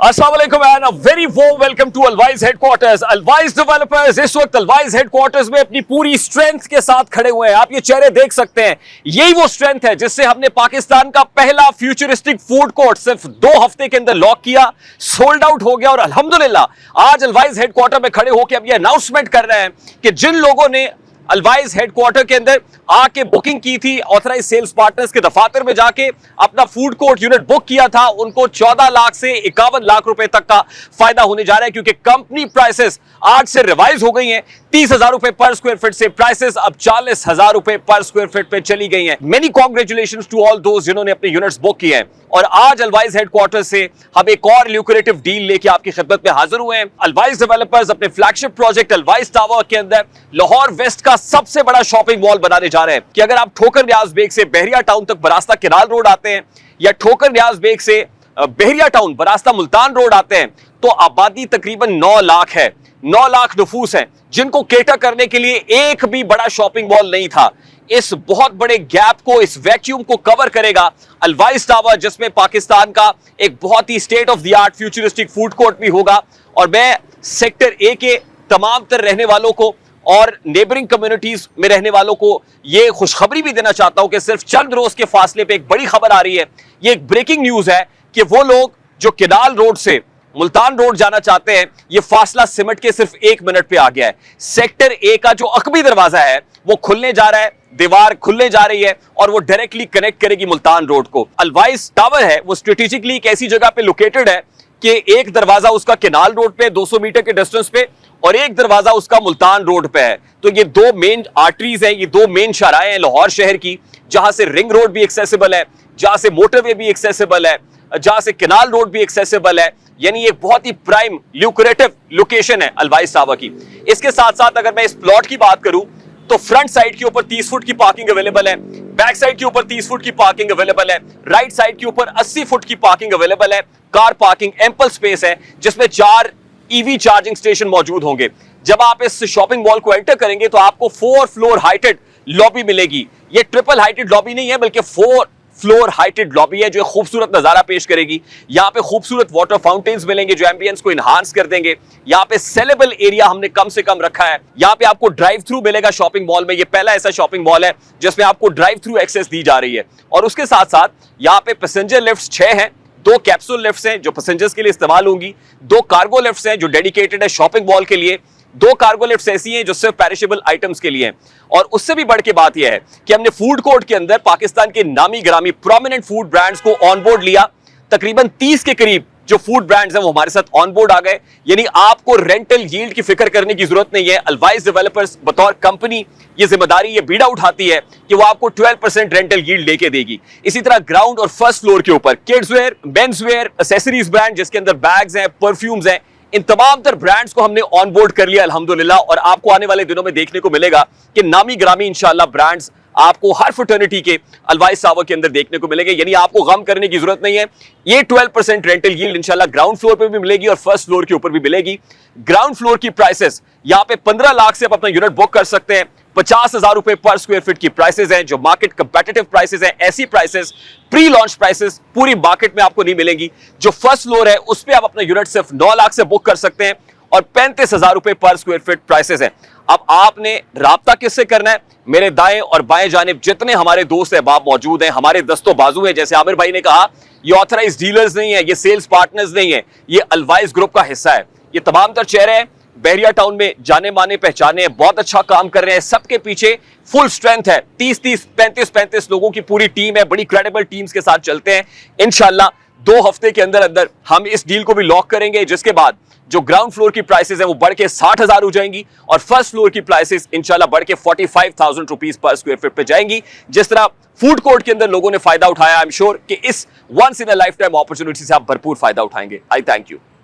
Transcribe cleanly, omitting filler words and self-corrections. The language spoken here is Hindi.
अस्सलाम वालेकुम and a very warm welcome to Always headquarters. Always developers इस वक्त अलवाइज हेडक्वार्टर्स में अपनी पूरी स्ट्रेंथ के साथ खड़े हुए हैं। आप ये चेहरे देख सकते हैं, यही वो स्ट्रेंथ है जिससे हमने पाकिस्तान का पहला फ्यूचरिस्टिक फूड कोर्ट सिर्फ 2 हफ्ते के अंदर लॉक किया, सोल्ड आउट हो गया और अल्हम्दुलिल्लाह आज अलवाइज हेडक्वार्टर में खड़े होकर अब ये अनाउंसमेंट कर रहे हैं कि जिन लोगों ने अलवाइज हेडक्वार्टर के अंदर आके बुकिंग की थी, ऑथराइज सेल्स पार्टनर्स के दफातर में जाके अपना फूड कोर्ट यूनिट बुक किया था, उनको 14 लाख से 51 लाख रुपए तक का फायदा होने जा रहा है क्योंकि कंपनी प्राइसेस आज से रिवाइज हो गई हैं। 30,000 रुपए पर स्क्वायर फीट से प्राइसेस अब 40,000 रुपए पर स्क्वायर फीट पे चली गई हैं। मेनी कांग्रेचुलेशंस टू ऑल दोस्त जिन्होंने अपने यूनिट्स बुक किए हैं और आज अलवाइज हेडक्वार्टर से हम एक और ल्यूक्रेटिव डील लेके आपकी खिदमत में हाजिर हुए हैं। अलवाइज डेवलपर्स अपने फ्लैगशिप प्रोजेक्ट अलवाइज टावर के अंदर लाहौर वेस्ट का सबसे बड़ा शॉपिंग मॉल बनाने जा रहे हैं कि अगर आप ठोकर न्याज बेग से बहरिया टाउन तक बरास्ता केनाल रोड आते हैं या ठोकर न्याज बेग से बहरिया टाउन बरास्ता मुल्तान रोड आते हैं तो आबादी तकरीबन 9 लाख है। 9 लाख नफूस हैं जिनको केटर करने के लिए एक भी बड़ा शॉपिंग मॉल नहीं था। इस बहुत बड़े गैप को, इस वैक्यूम को कवर करेगा अलवाइज टावर, जिसमें पाकिस्तान का एक बहुत ही state of the art futuristic food court भी होगा। और मैं सेक्टर ए के तमाम तर रहने वालों को और नेबरिंग कम्युनिटीज में रहने वालों को यह खुशखबरी भी देना चाहता हूं कि सिर्फ चंद रोज के फासले पे एक बड़ी खबर आ रही है। ये एक ब्रेकिंग न्यूज है कि वो लोग जो केनाल रोड से मुल्तान रोड जाना चाहते हैं, ये फासला सिमट के सिर्फ 1 मिनट पे आ गया है। सेक्टर ए का जो अकबी दरवाजा है वो खुलने जा रहा है, दीवार खुलने जा रही है और वो डायरेक्टली कनेक्ट करेगी मुल्तान रोड को। अलवाइज टावर है वो स्ट्रेटेजिकली एक ऐसी जगह पे लोकेटेड है कि एक दरवाजा उसका केनाल रोड पे 200 मीटर के डिस्टेंस पे और एक दरवाजा उसका मुल्तान रोड पे है। तो ये 2 मेन आर्टरीज हैं, ये 2 मेन शाहराएं हैं लाहौर शहर की, जहां से रिंग रोड भी एक्सेसिबल है, जहां से मोटरवे भी एक्सेसिबल है, जहां से केनाल रोड भी एक्सेसिबल है। यानी ये बहुत ही प्राइम ल्यूक्रेटिव लोकेशन है अलवाइज टावर की। इसके साथ साथ अगर मैं इस प्लॉट की बात करूं तो फ्रंट साइड के ऊपर 30 फुट की पार्किंग अवेलेबल है, बैक साइड के ऊपर 30 फुट की पार्किंग अवेलेबल है, राइट साइड के ऊपर 80 फुट की पार्किंग अवेलेबल है। कार पार्किंग एम्पल स्पेस है जिसमें 4 ईवी चार्जिंग स्टेशन मौजूद होंगे। जब आप इस शॉपिंग मॉल को एंटर करेंगे तो आपको 4 फ्लोर हाइटेड लॉबी मिलेगी। ये ट्रिपल हाइटेड लॉबी नहीं है बल्कि 4 फ्लोर हाइटेड लॉबी है जो एक खूबसूरत नजारा पेश करेगी। यहाँ पे खूबसूरत वाटर फाउंटेन्स मिलेंगे जो एम्बियंस को इनहांस कर देंगे। यहाँ पे सेलेबल एरिया हमने कम से कम रखा है। यहाँ पे आपको ड्राइव थ्रू मिलेगा शॉपिंग मॉल में। ये पहला ऐसा शॉपिंग मॉल है जिसमें आपको ड्राइव थ्रू एक्सेस दी जा रही है। और उसके साथ साथ यहाँ पे पैसेंजर लिफ्ट 6 हैं, 2 कैप्सूल लिफ्ट्स हैं जो पैसेंजर्स के लिए इस्तेमाल होंगी, 2 कार्गो लिफ्ट्स हैं जो डेडिकेटेड है शॉपिंग मॉल के लिए, 2 कार्गो लिफ्ट्स ऐसी हैं जो सिर्फ पेरिशेबल आइटम्स के लिए हैं। और उससे भी बढ़ के बात यह है कि हमने फूड कोर्ट के अंदर पाकिस्तान के नामी ग्रामी प्रोमिनेंट फूड ब्रांड्स को ऑन बोर्ड लिया। तकरीबन 30 के करीब जो फूड ब्रांड्स हैं वो हमारे साथ ऑन बोर्ड आ गए। यानी आपको रेंटल यील्ड की फिक्र करने की जरूरत नहीं है। अलवाइज डेवलपर्स बतौर कंपनी ये जिम्मेदारी, ये बीड़ा उठाती है कि वो आपको 12% रेंटल यील्ड लेके देगी। इसी तरह ग्राउंड और फर्स्ट फ्लोर के ऊपर kids where, men's wear, accessories brand जिसके अंदर बैग्स हैं, परफ्यूम्स हैं, इन तमाम तर ब्रांड्स को हमने ऑन बोर्ड कर लिया अल्हम्दुलिल्लाह। और आपको आने वाले दिनों में देखने को मिलेगा कि नामी ग्रामी इंशाल्लाह ब्रांड्स आपको हर फ्रेटर्निटी के अलवाइज टावर के अंदर देखने को मिलेंगे। यानी आपको गम करने की जरूरत नहीं है। ये 12% रेंटल यील्ड इंशाल्लाह ग्राउंड फ्लोर पे भी मिलेगी और फर्स्ट फ्लोर के ऊपर भी मिलेगी। ग्राउंड फ्लोर की प्राइसेस यहाँ पे 15 लाख से आप अपना यूनिट बुक कर सकते हैं। 50,000 रुपए पर स्क्वायर फीट की प्राइसेस हैं जो मार्केट कंपेटिटिव प्राइसेस हैं। ऐसी प्राइसेस, प्री लॉन्च प्राइसेस पूरी मार्केट में आपको नहीं मिलेंगी। जो फर्स्ट फ्लोर है उस पे आप अपना यूनिट सिर्फ 9 लाख से बुक कर सकते हैं और 35,000 रुपए पर स्क्वायर फीट प्राइसेस हैं। अब आपने राब्ता किससे करना है? मेरे दाएं और बाएं जानिब जितने हमारे दोस्त अहबाब मौजूद हैं, हमारे दस्तों बाजू हैं, जैसे आमिर भाई ने कहा, ये ऑथराइज डीलर्स नहीं है, ये सेल्स पार्टनर्स नहीं है, ये अलवाइज ग्रुप का हिस्सा है। ये तमाम तर चेहरे हैं बहरिया टाउन में, जाने माने पहचाने, बहुत अच्छा काम कर रहे हैं। सबके पीछे फुल स्ट्रेंथ है। 30-30, 35-35 लोगों की पूरी टीम है। बड़ी क्रेडिबल टीम्स के साथ चलते हैं। इंशाल्लाह 2 हफ्ते के अंदर अंदर हम इस डील को भी लॉक करेंगे, जिसके बाद जो ग्राउंड फ्लोर की प्राइसेस है वो बढ़ के 60,000 हो जाएंगी और फर्स्ट फ्लोर की प्राइसेस इंशाल्लाह बढ़ के 45,000 रुपीस पर स्क्वायर फीट पे जाएंगी। जिस तरह फूड कोर्ट के अंदर लोगों ने फायदा उठाया, आई एम श्योर कि इस once in a lifetime opportunity से आप भरपूर फायदा उठाएंगे। I thank you.